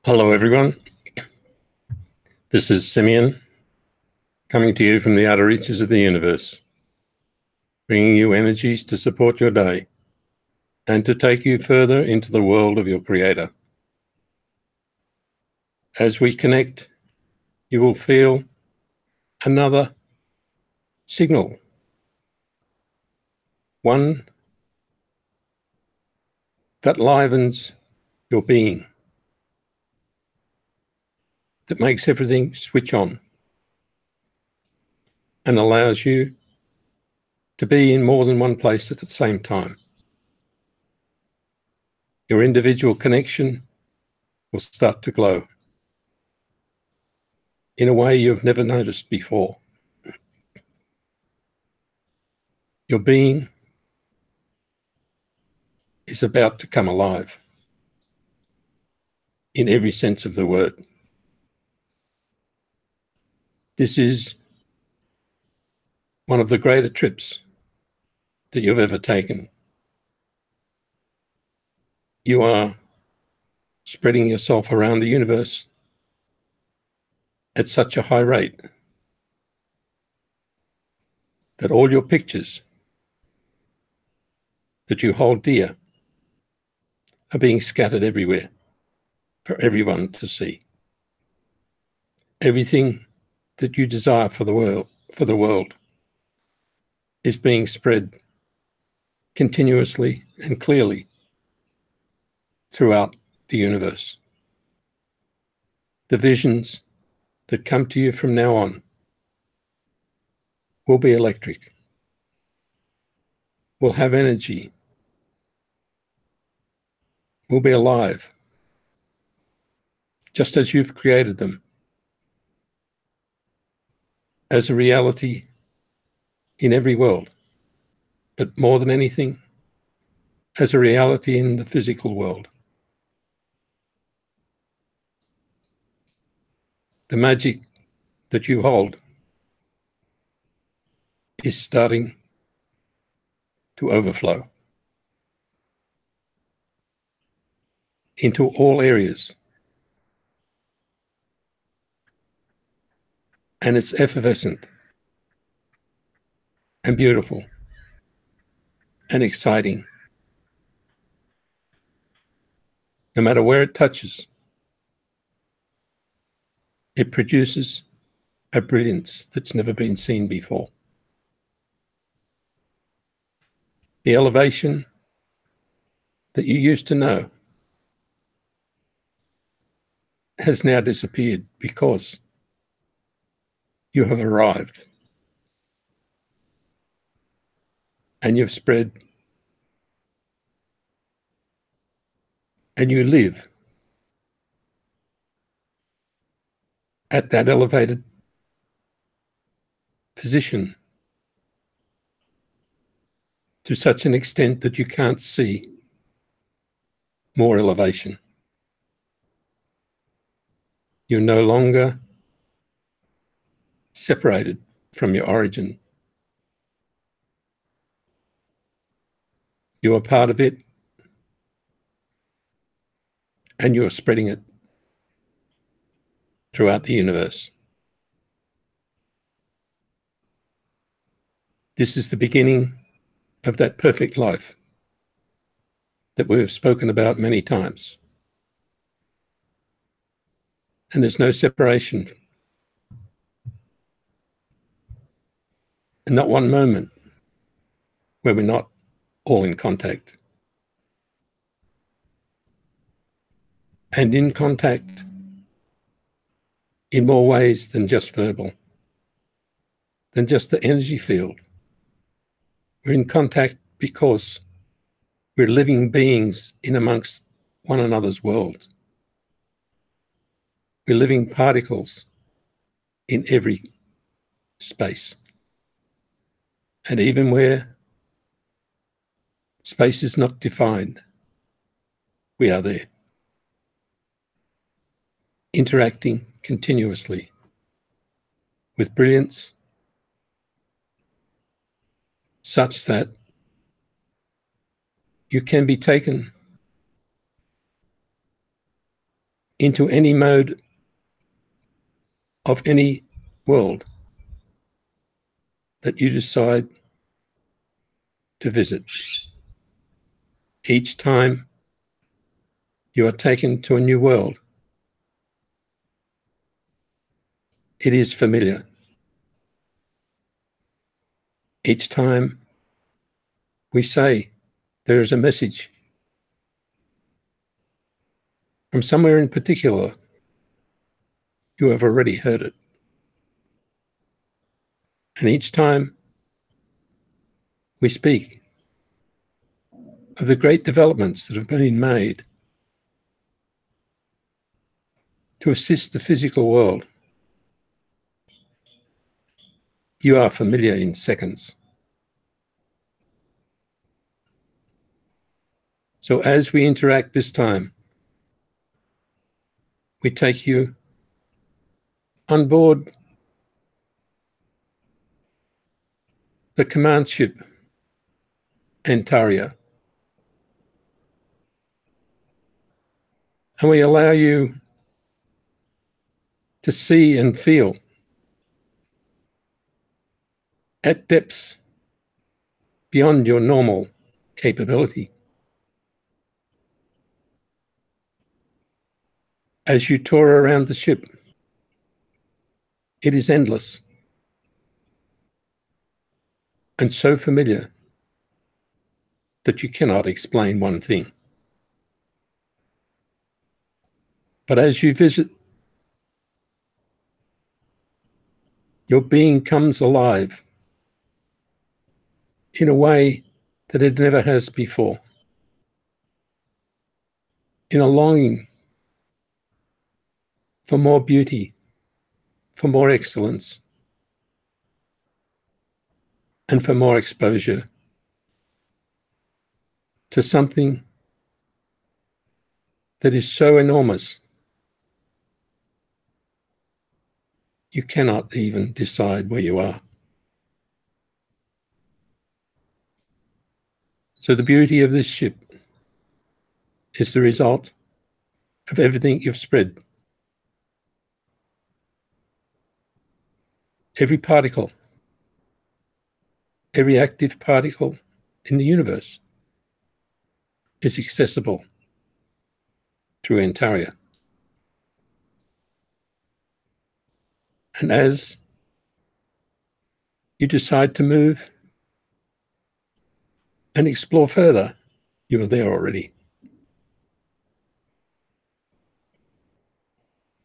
Hello, everyone. This is Simmion, coming to you from the outer reaches of the universe, bringing you energies to support your day and to take you further into the world of your Creator. As we connect, you will feel another signal, one that livens your being, that makes everything switch on and allows you to be in more than one place at the same time. Your individual connection will start to glow in a way you've never noticed before. Your being is about to come alive in every sense of the word. This is one of the greater trips that you've ever taken. You are spreading yourself around the universe at such a high rate that all your pictures that you hold dear are being scattered everywhere for everyone to see. Everything that you desire for the world is being spread continuously and clearly throughout the universe. The visions that come to you from now on will be electric, will have energy, will be alive, just as you've created them, as a reality in every world, but more than anything, as a reality in the physical world. The magic that you hold is starting to overflow into all areas. And it's effervescent and beautiful and exciting. No matter where it touches, it produces a brilliance that's never been seen before. The elevation that you used to know has now disappeared because you have arrived and you've spread and you live at that elevated position to such an extent that you can't see more elevation. You're no longer separated from your origin. You are part of it, and you are spreading it throughout the universe. This is the beginning of that perfect life that we have spoken about many times. And there's no separation, and not one moment where we're not all in contact. And in contact in more ways than just verbal, than just the energy field. We're in contact because we're living beings in amongst one another's world. We're living particles in every space. And even where space is not defined, we are there, interacting continuously with brilliance such that you can be taken into any mode of any world that you decide to visit. Each time you are taken to a new world, it is familiar. Each time we say there is a message from somewhere in particular, you have already heard it. And each time we speak of the great developments that have been made to assist the physical world, you are familiar in seconds. So as we interact this time, we take you on board the command ship Antaria, and we allow you to see and feel at depths beyond your normal capability. As you tour around the ship, it is endless and so familiar that you cannot explain one thing. But as you visit, your being comes alive in a way that it never has before, in a longing for more beauty, for more excellence, and for more exposure to something that is so enormous you cannot even decide where you are. So the beauty of this ship is the result of everything you've spread. Every particle, every active particle in the universe is accessible through Antaria. And as you decide to move and explore further, you are there already.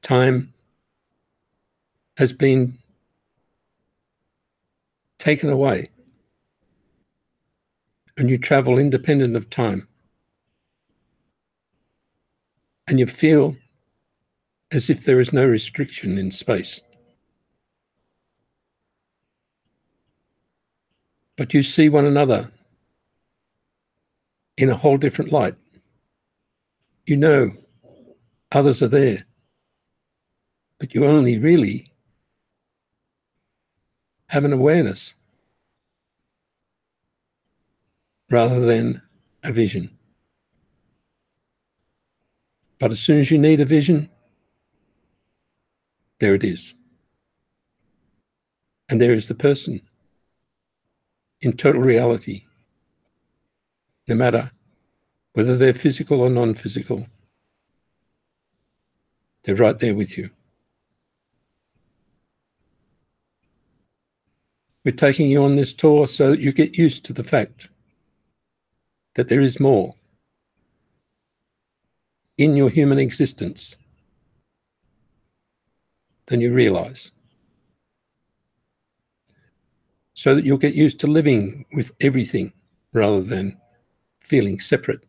Time has been taken away, and you travel independent of time. And you feel as if there is no restriction in space. But you see one another in a whole different light. You know others are there, but you only really have an awareness rather than a vision. But as soon as you need a vision, there it is. And there is the person in total reality, no matter whether they're physical or non-physical. They're right there with you. We're taking you on this tour so that you get used to the fact that there is more in your human existence than you realize. So that you'll get used to living with everything rather than feeling separate.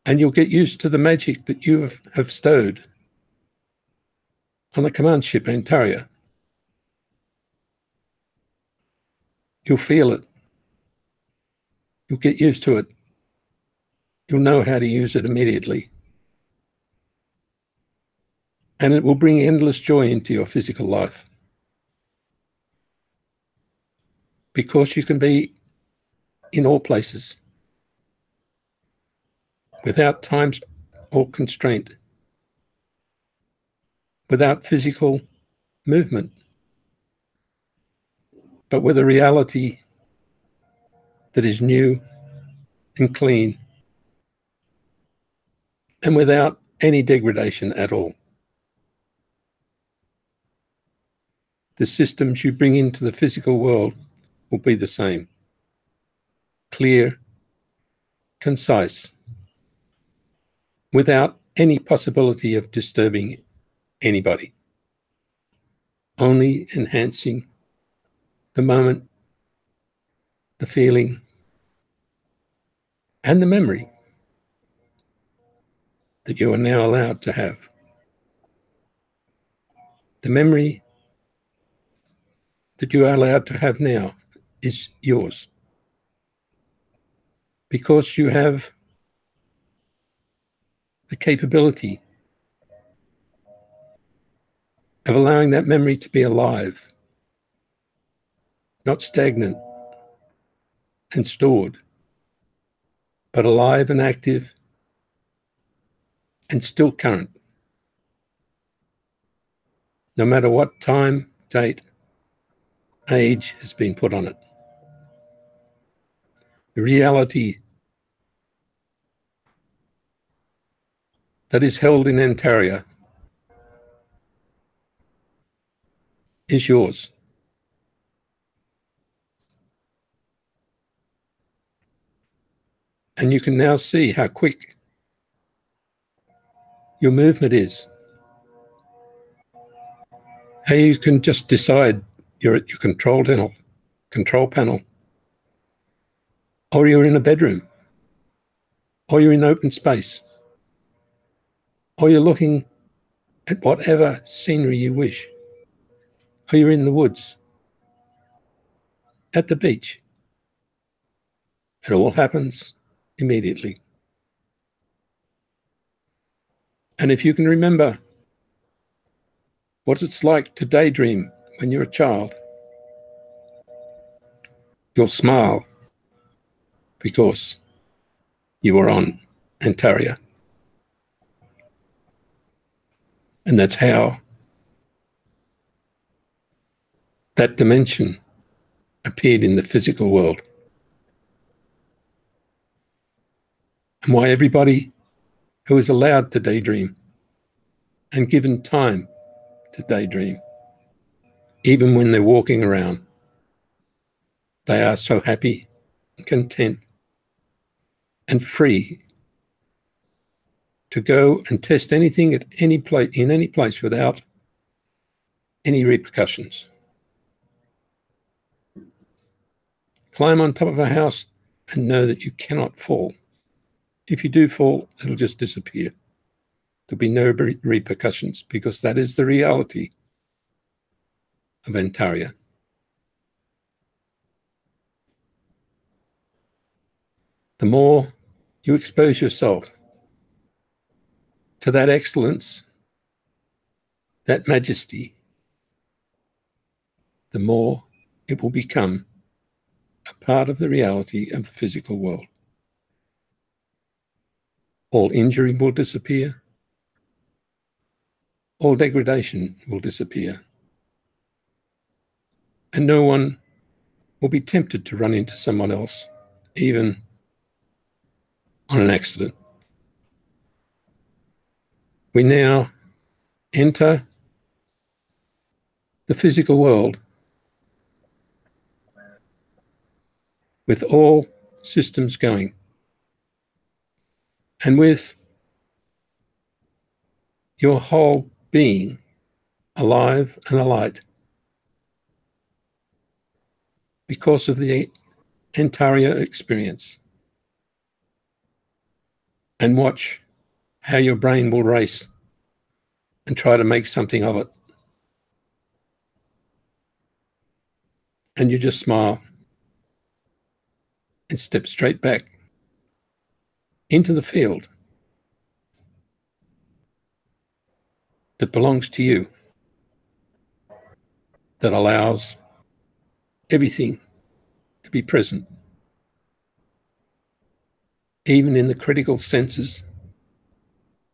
And you'll get used to the magic that you have stowed on the command ship Antaria. You'll feel it. You'll get used to it. You'll know how to use it immediately. And it will bring endless joy into your physical life. Because you can be in all places. without time or constraint, without physical movement, but with a reality that is new and clean and without any degradation at all. The systems you bring into the physical world will be the same. Clear, concise, without any possibility of disturbing anybody, only enhancing the moment, the feeling, and the memory that you are now allowed to have. The memory that you are allowed to have now is yours, because you have the capability of allowing that memory to be alive, not stagnant and stored, but alive and active and still current, no matter what time, date, age has been put on it. The reality that is held in Antaria is yours. And you can now see how quick your movement is. How you can just decide you're at your control panel, or you're in a bedroom, or you're in open space, or you're looking at whatever scenery you wish, or you're in the woods, at the beach. It all happens immediately. And if you can remember what it's like to daydream when you're a child, you'll smile because you were on Antaria. And that's how that dimension appeared in the physical world. And why everybody who is allowed to daydream and given time to daydream, even when they're walking around, they are so happy, content, and free to go and test anything at any place, in any place, without any repercussions. Climb on top of a house and know that you cannot fall. If you do fall, it'll just disappear. There'll be no repercussions, because that is the reality of Antaria. The more you expose yourself to that excellence, that majesty, the more it will become a part of the reality of the physical world. All injury will disappear. All degradation will disappear. And no one will be tempted to run into someone else, even on an accident. We now enter the physical world with all systems going, and with your whole being alive and alight, because of the Antaria experience. And watch how your brain will race and try to make something of it. And you just smile and step straight back into the field that belongs to you, that allows everything to be present even in the critical senses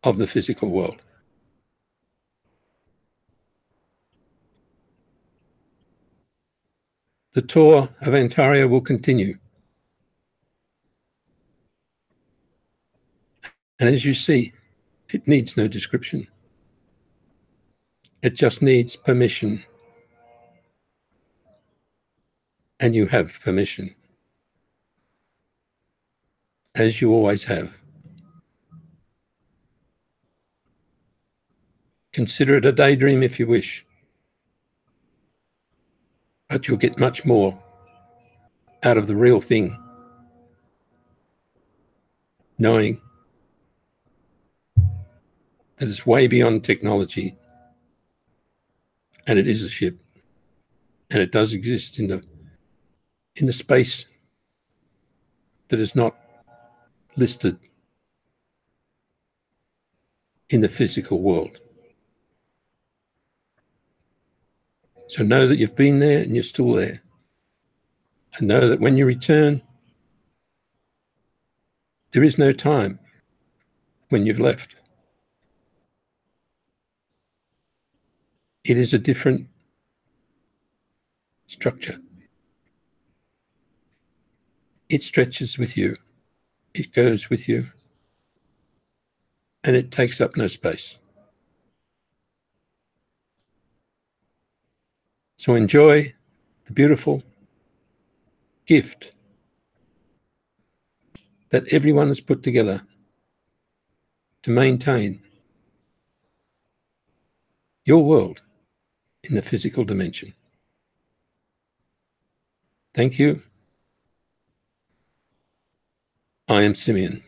of the physical world. The tour of Antaria will continue. And as you see, it needs no description. It just needs permission. And you have permission, as you always have. Consider it a daydream if you wish, but you'll get much more out of the real thing, knowing that it's way beyond technology, and it is a ship, and it does exist in the space that is not listed in the physical world. So know that you've been there and you're still there. And know that when you return, there is no time when you've left. It is a different structure. It stretches with you. It goes with you. And it takes up no space. So enjoy the beautiful gift that everyone has put together to maintain your world in the physical dimension. Thank you. I am Simmion.